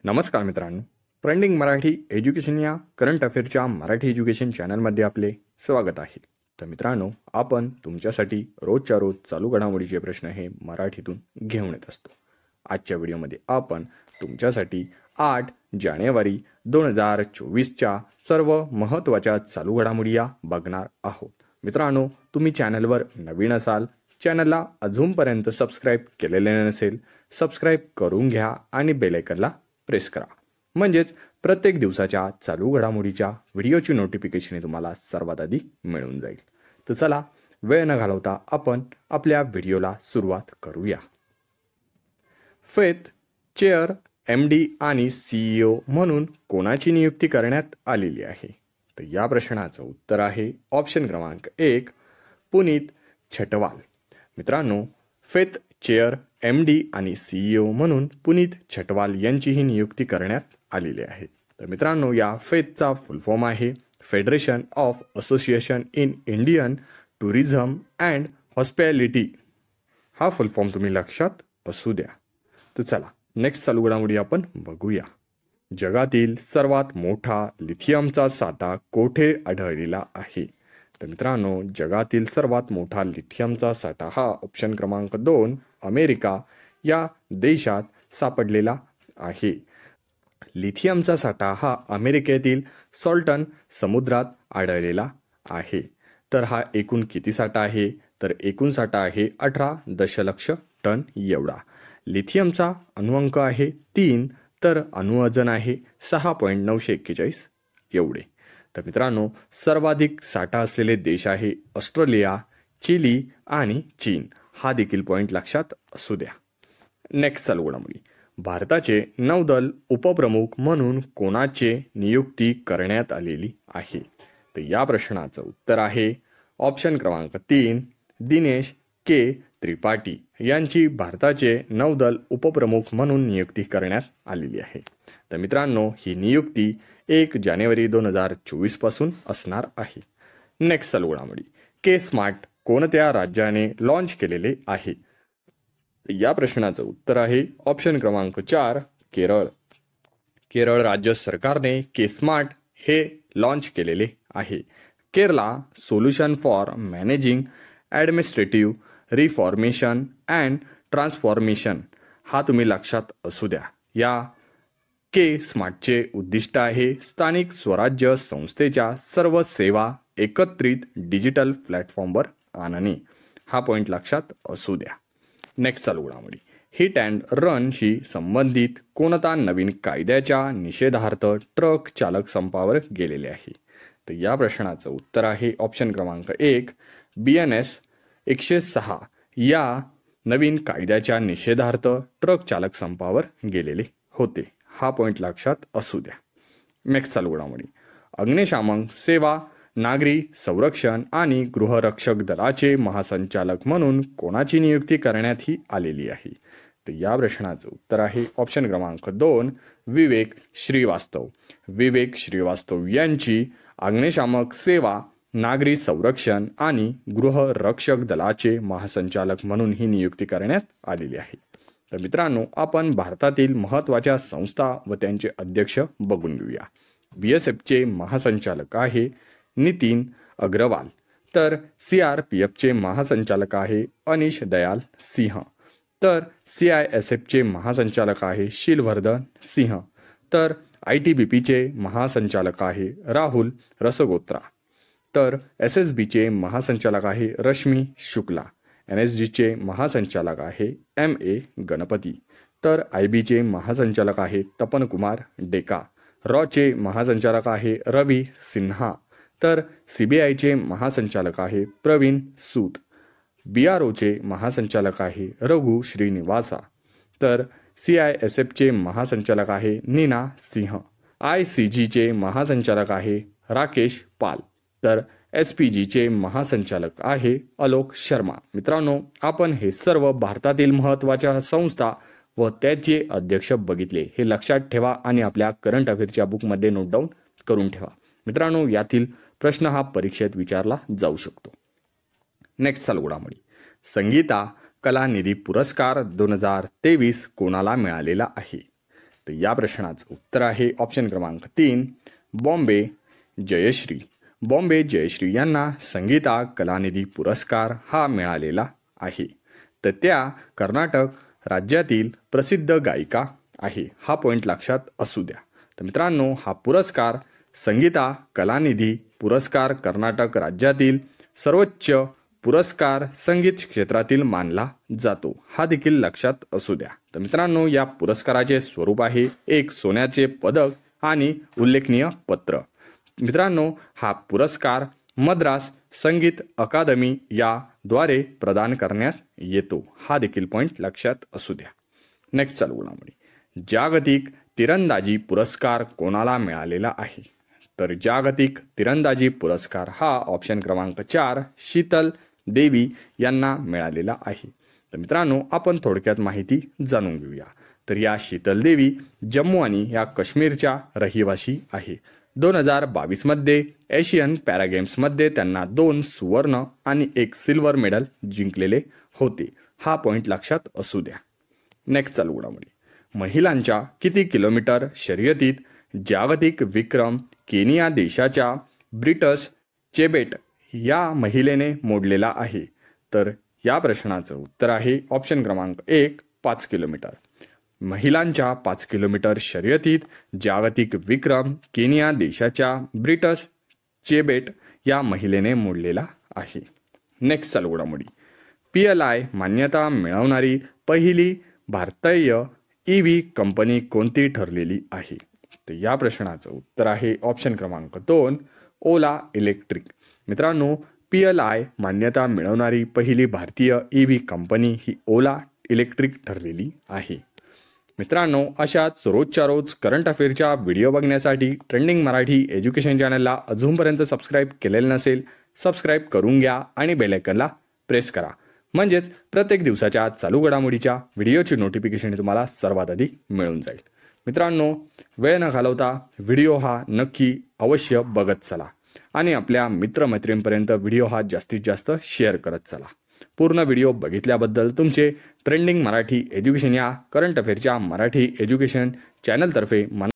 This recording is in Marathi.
नमस्कार मित्रांनो, ट्रेंडिंग मराठी एज्युकेशन या करंट अफेअरच्या मराठी एज्युकेशन चॅनलमध्ये आपले स्वागत आहे. तर मित्रांनो, आपण तुमच्यासाठी रोजच्या रोज चालू घडामोडीचे प्रश्न हे मराठीतून घेऊन येत असतो. आजच्या व्हिडिओमध्ये आपण तुमच्यासाठी 8 जानेवारी 2024च्या सर्व महत्त्वाच्या चालू घडामोडी या बघणार आहोत. मित्रांनो, तुम्ही चॅनलवर नवीन असाल, चॅनलला अजूनपर्यंत सबस्क्राईब केलेले नसेल, सबस्क्राईब करून घ्या आणि बेल आयकनला प्रेस करा. म्हणजेच प्रत्येक दिवसाच्या चालू घडामोडीच्या व्हिडिओची नोटिफिकेशन तुम्हाला सर्वात आधी मिळून जाईल. तर चला, वेळ न घालवता आपण आपल्या व्हिडिओला सुरुवात करूया. फेथ चेअर MD आणि CEO म्हणून कोणाची नियुक्ती करण्यात आलेली आहे? तर या प्रश्नाचं उत्तर आहे ऑप्शन क्रमांक 1, पुनीत छटवाल. मित्रांनो, फेथ चेअर MD आणि CEO म्हणून पुनीत छटवाल यांची ही नियुक्ती करण्यात आलेली आहे. तर मित्रांनो, या फेथचा फुल फॉर्म आहे federation of association in Indian tourism and hospitality. हा फुल फॉर्म तुम्ही लक्षात असू द्या. तर चला, नेक्स्ट चालू घडामोडी आपण बघूया. जगातील सर्वात मोठा लिथियमचा साठा कोठे आढळलेला आहे? तर मित्रांनो, जगातील सर्वात मोठा लिथियमचा साठा हा ऑप्शन क्रमांक 2 अमेरिका या देशात सापडलेला आहे. लिथियमचा साठा हा अमेरिकेतील सॉल्टन समुद्रात आढळलेला आहे. तर हा एकूण किती साठा आहे? तर एकूण साठा आहे 18 दशलक्ष टन एवढा. लिथियमचा अणुअंक आहे 3, तर अणुवजन आहे 6.941 एवढे. तर मित्रांनो, सर्वाधिक साठा असलेले देश आहे ऑस्ट्रेलिया, चिली आणि चीन. हा देखील पॉईंट लक्षात असू द्या. नेक्स्ट चालू घडामोडी. भारताचे नौदल उपप्रमुख म्हणून कोणाची नियुक्ती करण्यात आलेली आहे? तर या प्रश्नाचं उत्तर आहे ऑप्शन क्रमांक 3, दिनेश के त्रिपाठी यांची भारताचे नौदल उपप्रमुख म्हणून नियुक्ती करण्यात आलेली आहे. तर मित्रांनो, ही नियुक्ती 1 जानेवारी 2024 पासून असणार आहे. नेक्स्ट चालू घडामोडी. के स्मार्ट कोणत्या राज्याने लॉन्च केलेले आहे? या प्रश्नाचं उत्तर आहे ऑप्शन क्रमांक 4, केरळ. केरळ राज्य सरकारने के स्मार्ट हे लॉन्च केलेले आहे. Kerala solution for managing administrative reformation and transformation. हा तुम्ही लक्षात असू द्या. या के स्मार्टचे उद्दिष्ट आहे स्थानिक स्वराज्य संस्थेच्या सर्व सेवा एकत्रित डिजिटल प्लॅटफॉर्मवर आणणे. हा पॉईंट लक्षात असू द्या. नेक्स्ट चालू घडामोडी. हिट अँड रनशी संबंधित कोणता नवीन कायद्याच्या निषेधार्थ ट्रक चालक संपावर गेलेले आहे? तर या प्रश्नाचं उत्तर आहे ऑप्शन क्रमांक 1, BNS 106 या नवीन कायद्याच्या निषेधार्थ ट्रक चालक संपावर गेलेले होते. हा पॉईंट लक्षात असू द्या. नेक्स्ट चालू घडामोडी. अग्निशामक सेवा, नागरी संरक्षण आणि गृहरक्षक दलाचे महासंचालक म्हणून कोणाची नियुक्ती करण्यात ही आलेली आहे? तर या प्रश्नाचं उत्तर आहे ऑप्शन क्रमांक 2, विवेक श्रीवास्तव. विवेक श्रीवास्तव यांची अग्निशामक सेवा, नागरी संरक्षण आणि गृहरक्षक दलाचे महासंचालक म्हणून ही नियुक्ती करण्यात आलेली आहे. तर मित्रांनो, आपण भारतातील महत्त्वाच्या संस्था व त्यांचे अध्यक्ष बघून घेऊया. BSFचे महासंचालक आहे नितीन अग्रवाल. तर CRPFचे महासंचालक आहे अनिश दयाल सिंह. तर CISFचे महासंचालक आहे शिलवर्धन सिंह. तर ITBPचे महासंचालक आहे राहुल रसगोत्रा. तर SSBचे महासंचालक आहे रश्मी शुक्ला. NSGचे महासंचालक आहे MA गणपती. तर IBचे महासंचालक आहे तपन कुमार डेका. रॉचे महासंचालक आहे रवी सिन्हा. तर CBIचे महासंचालक आहे प्रवीण सूत. BROचे महासंचालक आहे रघु श्रीनिवासा. तर CISFचे महासंचालक आहे नीना सिंह. ICGचे महासंचालक आहे राकेश पाल. तर SPGचे महासंचालक आहे अलोक शर्मा. मित्रांनो, आपण हे सर्व भारतातील महत्त्वाच्या संस्था व त्याचे अध्यक्ष बघितले. हे लक्षात ठेवा आणि आपल्या करंट अफेअरच्या बुकमध्ये नोट डाऊन करून ठेवा. मित्रांनो, यातील प्रश्न हा परीक्षेत विचारला जाऊ शकतो. नेक्स्ट चालू घडामोडी. संगीता कला निधी पुरस्कार 2023 कोणाला मिळालेला आहे? तर या प्रश्नाचं उत्तर आहे ऑप्शन क्रमांक 3 बॉम्बे जयश्री. बॉम्बे जयश्री यांना संगीता कलानिधी पुरस्कार हा मिळालेला आहे. तर त्या कर्नाटक राज्यातील प्रसिद्ध गायिका आहे. हा पॉईंट लक्षात असू द्या. तर मित्रांनो, हा पुरस्कार संगीता कलानिधी पुरस्कार कर्नाटक राज्यातील सर्वोच्च पुरस्कार संगीत क्षेत्रातील मानला जातो. हा देखील लक्षात असू द्या. तर मित्रांनो, या पुरस्काराचे स्वरूप आहे एक सोन्याचे पदक आणि उल्लेखनीय पत्र. मित्रांनो, हा पुरस्कार मद्रास संगीत अकादमी याद्वारे प्रदान करण्यात येतो. हा देखील पॉईंट लक्षात असू द्या. नेक्स्ट चालू घडामोडी. जागतिक तिरंदाजी पुरस्कार कोणाला मिळालेला आहे? तर जागतिक तिरंदाजी पुरस्कार हा ऑप्शन क्रमांक 4 शीतल देवी यांना मिळालेला आहे. तर मित्रांनो, आपण थोडक्यात माहिती जाणून घेऊया. तर या शीतल देवी जम्मू आणि या काश्मीरच्या रहिवासी आहे. 2022 मध्ये एशियन पॅरागेम्समध्ये त्यांना 2 सुवर्ण आणि 1 सिल्वर मेडल जिंकलेले होते. हा पॉईंट लक्षात असू द्या. नेक्स्ट चालू घडामोडी. महिलांच्या किती किलोमीटर शर्यतीत जागतिक विक्रम केनिया देशाच्या ब्रिटस चेबेट या महिलेने मोडलेला आहे? तर या प्रश्नाचं उत्तर आहे ऑप्शन क्रमांक 1 5 किलोमीटर. महिलांच्या 5 किलोमीटर शर्यतीत जागतिक विक्रम केनिया देशाच्या ब्रिटस चेबेट या महिलेने मोडलेला आहे. नेक्स्ट चालू घडामोडी. PLI मान्यता मिळवणारी पहिली भारतीय EV कंपनी कोणती ठरलेली आहे? तर या प्रश्नाचं उत्तर आहे ऑप्शन क्रमांक 2 ओला इलेक्ट्रिक. मित्रांनो, PLI मान्यता मिळवणारी पहिली भारतीय EV कंपनी ही ओला इलेक्ट्रिक ठरलेली आहे. मित्रांनो, अशाच रोजच्या रोज करंट अफेअरच्या व्हिडिओ बघण्यासाठी ट्रेंडिंग मराठी एज्युकेशन चॅनलला अजूनपर्यंत सबस्क्राईब केलेलं नसेल, सबस्क्राईब करून घ्या आणि बेल आयकॉनला प्रेस करा. म्हणजेच प्रत्येक दिवसाच्या चालू घडामोडीच्या व्हिडिओची नोटिफिकेशन तुम्हाला सर्वात आधी मिळून जाईल. मित्रांनो, वेळ न घालवता व्हिडिओ हा नक्की अवश्य बघत चला आणि आपल्या मित्रमैत्रिणींपर्यंत व्हिडिओ हा जास्तीत जास्त शेअर करत चला. पूर्ण व्हिडिओ बघितल्याबद्दल तुमचे ट्रेंडिंग मराठी एज्युकेशन या करंट अफेअरच्या मराठी एज्युकेशन चॅनलतर्फे